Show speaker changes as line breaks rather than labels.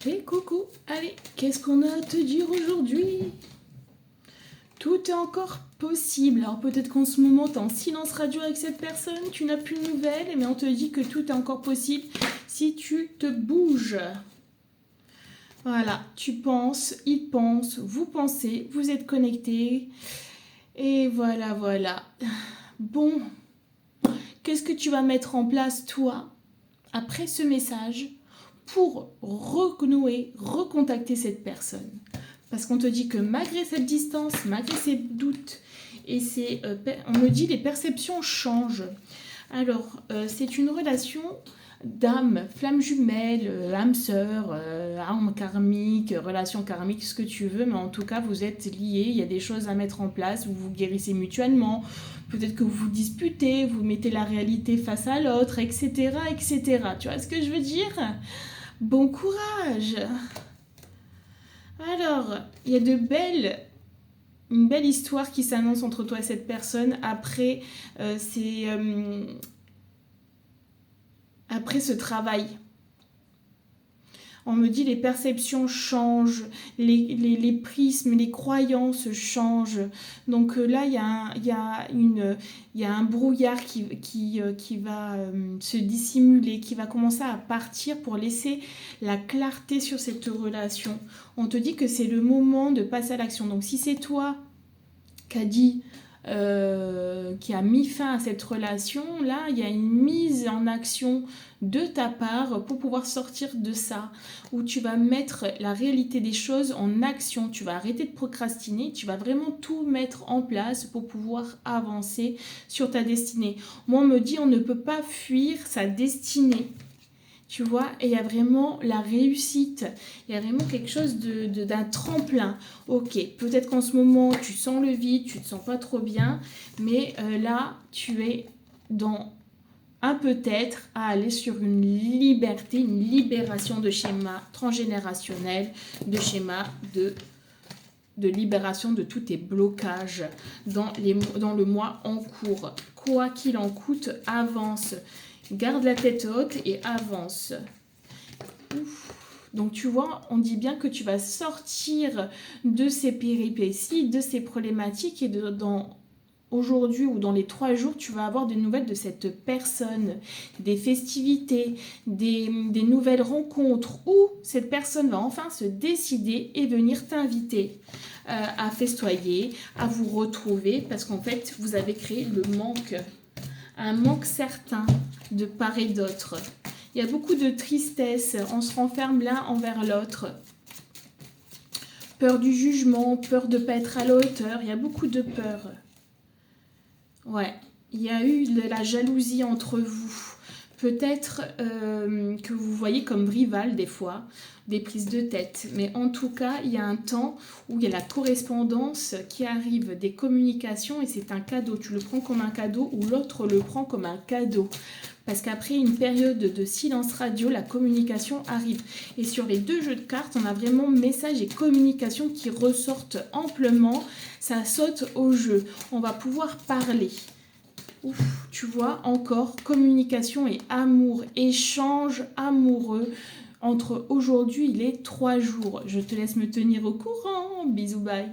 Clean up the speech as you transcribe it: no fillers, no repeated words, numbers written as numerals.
Et coucou, allez, qu'est-ce qu'on a à te dire aujourd'hui? Tout est encore possible. Alors peut-être qu'en ce moment, tu es en silence radio avec cette personne, tu n'as plus de nouvelles, mais on te dit que tout est encore possible si tu te bouges. Voilà, tu penses, il pense, vous pensez, vous êtes connectés. Et voilà, voilà. Bon, qu'est-ce que tu vas mettre en place, toi, après ce message, pour renouer, recontacter cette personne? Parce qu'on te dit que malgré cette distance, malgré ces doutes, et on me dit les perceptions changent. Alors, c'est une relation d'âme, flamme jumelle, âme sœur, âme karmique, relation karmique, ce que tu veux, mais en tout cas, vous êtes liés, il y a des choses à mettre en place, vous vous guérissez mutuellement, peut-être que vous vous disputez, vous mettez la réalité face à l'autre, etc., etc. Tu vois ce que je veux dire? Bon courage! Alors, il y a une belle histoire qui s'annonce entre toi et cette personne après ce travail. On me dit les perceptions changent, les prismes, les croyances changent. Donc là, il y a un brouillard qui va se dissimuler, qui va commencer à partir pour laisser la clarté sur cette relation. On te dit que c'est le moment de passer à l'action. Donc si c'est toi qui a mis fin à cette relation, là, il y a une mise en action de ta part pour pouvoir sortir de ça, où tu vas mettre la réalité des choses en action, tu vas arrêter de procrastiner, tu vas vraiment tout mettre en place pour pouvoir avancer sur ta destinée. Moi, on me dit on ne peut pas fuir sa destinée. Tu vois, et il y a vraiment la réussite, il y a vraiment quelque chose d'un tremplin. Ok, peut-être qu'en ce moment, tu sens le vide, tu ne te sens pas trop bien, mais là, tu es dans un peut-être à aller sur une liberté, une libération de schémas transgénérationnels, de schémas de libération de tous tes blocages dans le mois en cours. Quoi qu'il en coûte, avance. Garde la tête haute et avance. Ouf. Donc tu vois, on dit bien que tu vas sortir de ces péripéties, de ces problématiques et aujourd'hui ou dans les 3 jours, tu vas avoir des nouvelles de cette personne, des festivités, des nouvelles rencontres où cette personne va enfin se décider et venir t'inviter à festoyer, à vous retrouver parce qu'en fait, vous avez créé le manque. Un manque certain de part et d'autre. Il y a beaucoup de tristesse, on se renferme l'un envers l'autre. Peur du jugement, peur de ne pas être à la hauteur, il y a beaucoup de peur. Ouais, il y a eu de la jalousie entre vous. Peut-être que vous voyez comme rival des fois, des prises de tête. Mais en tout cas, il y a un temps où il y a la correspondance qui arrive, des communications et c'est un cadeau. Tu le prends comme un cadeau ou l'autre le prend comme un cadeau. Parce qu'après une période de silence radio, la communication arrive. Et sur les 2 jeux de cartes, on a vraiment message et communication qui ressortent amplement. Ça saute au jeu. On va pouvoir parler. Ouf, tu vois, encore communication et amour, échange amoureux. Entre aujourd'hui, il est 3 jours. Je te laisse me tenir au courant. Bisous, bye.